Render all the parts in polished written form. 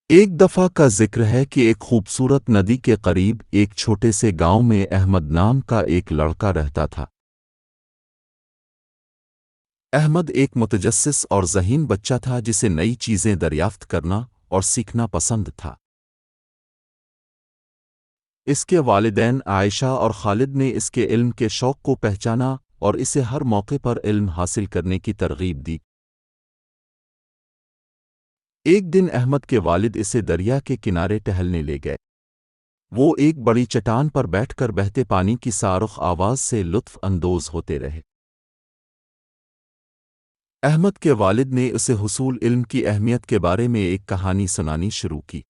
ایک دفعہ کا ذکر ہے کہ ایک خوبصورت ندی کے قریب ایک چھوٹے سے گاؤں میں احمد نام کا ایک لڑکا رہتا تھا۔ احمد ایک متجسس اور ذہین بچہ تھا جسے نئی چیزیں دریافت کرنا اور سیکھنا پسند تھا۔ اس کے والدین عائشہ اور خالد نے اس کے علم کے شوق کو پہچانا اور اسے ہر موقع پر علم حاصل کرنے کی ترغیب دی۔ ایک دن احمد کے والد اسے دریا کے کنارے ٹہلنے لے گئے۔ وہ ایک بڑی چٹان پر بیٹھ کر بہتے پانی کی صارخ آواز سے لطف اندوز ہوتے رہے۔ احمد کے والد نے اسے حصول علم کی اہمیت کے بارے میں ایک کہانی سنانی شروع کی۔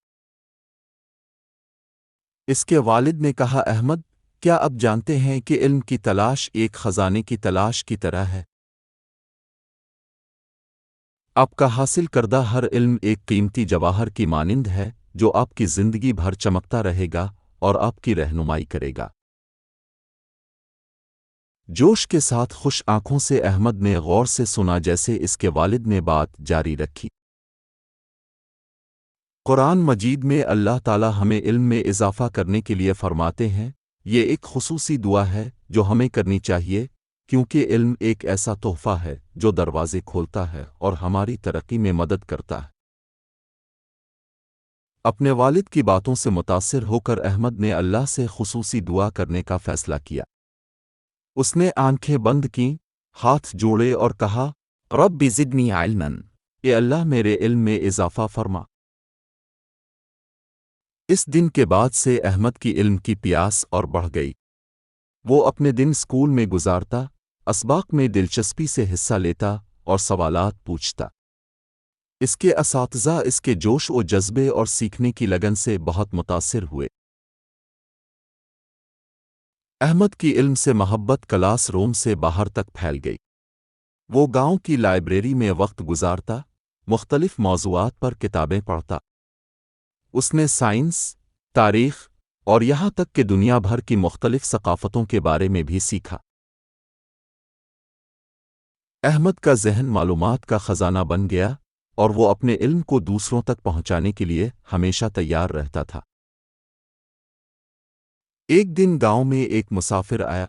اس کے والد نے کہا، احمد، کیا اب جانتے ہیں کہ علم کی تلاش ایک خزانے کی تلاش کی طرح ہے؟ آپ کا حاصل کردہ ہر علم ایک قیمتی جواہر کی مانند ہے جو آپ کی زندگی بھر چمکتا رہے گا اور آپ کی رہنمائی کرے گا۔ جوش کے ساتھ خوش آنکھوں سے احمد نے غور سے سنا جیسے اس کے والد نے بات جاری رکھی۔ قرآن مجید میں اللہ تعالی ہمیں علم میں اضافہ کرنے کے لیے فرماتے ہیں، یہ ایک خصوصی دعا ہے جو ہمیں کرنی چاہیے کیونکہ علم ایک ایسا تحفہ ہے جو دروازے کھولتا ہے اور ہماری ترقی میں مدد کرتا ہے۔ اپنے والد کی باتوں سے متاثر ہو کر احمد نے اللہ سے خصوصی دعا کرنے کا فیصلہ کیا۔ اس نے آنکھیں بند کیں، ہاتھ جوڑے اور کہا، رب زدنی علما، اے اللہ میرے علم میں اضافہ فرما۔ اس دن کے بعد سے احمد کی علم کی پیاس اور بڑھ گئی۔ وہ اپنے دن اسکول میں گزارتا، اسباق میں دلچسپی سے حصہ لیتا اور سوالات پوچھتا۔ اس کے اساتذہ اس کے جوش و جذبے اور سیکھنے کی لگن سے بہت متاثر ہوئے۔ احمد کی علم سے محبت کلاس روم سے باہر تک پھیل گئی۔ وہ گاؤں کی لائبریری میں وقت گزارتا، مختلف موضوعات پر کتابیں پڑھتا۔ اس نے سائنس، تاریخ اور یہاں تک کہ دنیا بھر کی مختلف ثقافتوں کے بارے میں بھی سیکھا۔ احمد کا ذہن معلومات کا خزانہ بن گیا اور وہ اپنے علم کو دوسروں تک پہنچانے کے لیے ہمیشہ تیار رہتا تھا۔ ایک دن گاؤں میں ایک مسافر آیا۔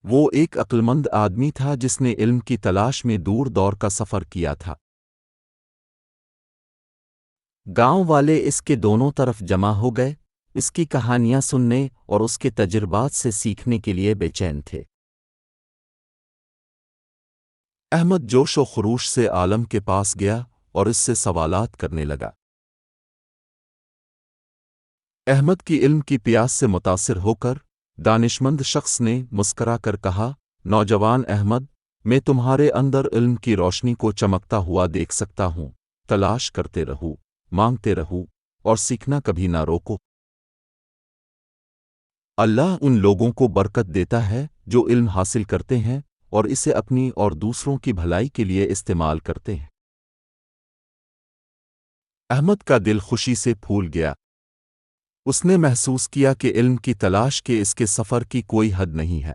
وہ ایک عقلمند آدمی تھا جس نے علم کی تلاش میں دور دور کا سفر کیا تھا۔ گاؤں والے اس کے دونوں طرف جمع ہو گئے، اس کی کہانیاں سننے اور اس کے تجربات سے سیکھنے کے لیے بے چین تھے۔ احمد جوش و خروش سے عالم کے پاس گیا اور اس سے سوالات کرنے لگا۔ احمد کی علم کی پیاس سے متاثر ہو کر دانشمند شخص نے مسکرا کر کہا، نوجوان احمد، میں تمہارے اندر علم کی روشنی کو چمکتا ہوا دیکھ سکتا ہوں۔ تلاش کرتے رہو، مانگتے رہو اور سیکھنا کبھی نہ روکو۔ اللہ ان لوگوں کو برکت دیتا ہے جو علم حاصل کرتے ہیں اور اسے اپنی اور دوسروں کی بھلائی کے لیے استعمال کرتے ہیں۔ احمد کا دل خوشی سے پھول گیا۔ اس نے محسوس کیا کہ علم کی تلاش کے اس کے سفر کی کوئی حد نہیں ہے۔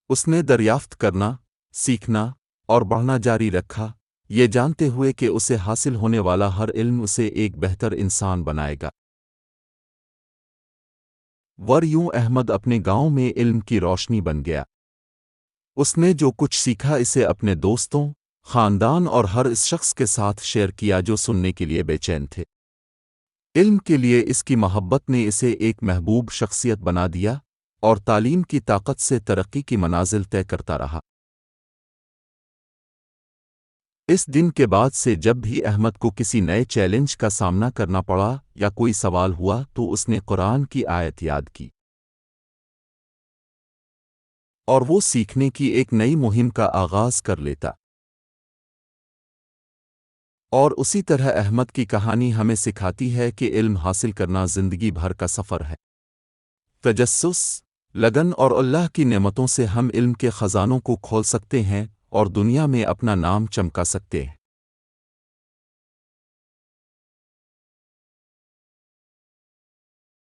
اس نے دریافت کرنا، سیکھنا اور بڑھنا جاری رکھا، یہ جانتے ہوئے کہ اسے حاصل ہونے والا ہر علم اسے ایک بہتر انسان بنائے گا۔ یوں احمد اپنے گاؤں میں علم کی روشنی بن گیا۔ اس نے جو کچھ سیکھا اسے اپنے دوستوں، خاندان اور ہر اس شخص کے ساتھ شیئر کیا جو سننے کے لیے بے چین تھے۔ علم کے لیے اس کی محبت نے اسے ایک محبوب شخصیت بنا دیا اور تعلیم کی طاقت سے ترقی کی منازل طے کرتا رہا۔ اس دن کے بعد سے جب بھی احمد کو کسی نئے چیلنج کا سامنا کرنا پڑا یا کوئی سوال ہوا تو اس نے قرآن کی آیت یاد کی اور وہ سیکھنے کی ایک نئی مہم کا آغاز کر لیتا۔ اور اسی طرح احمد کی کہانی ہمیں سکھاتی ہے کہ علم حاصل کرنا زندگی بھر کا سفر ہے۔ تجسس، لگن اور اللہ کی نعمتوں سے ہم علم کے خزانوں کو کھول سکتے ہیں اور دنیا میں اپنا نام چمکا سکتے ہیں۔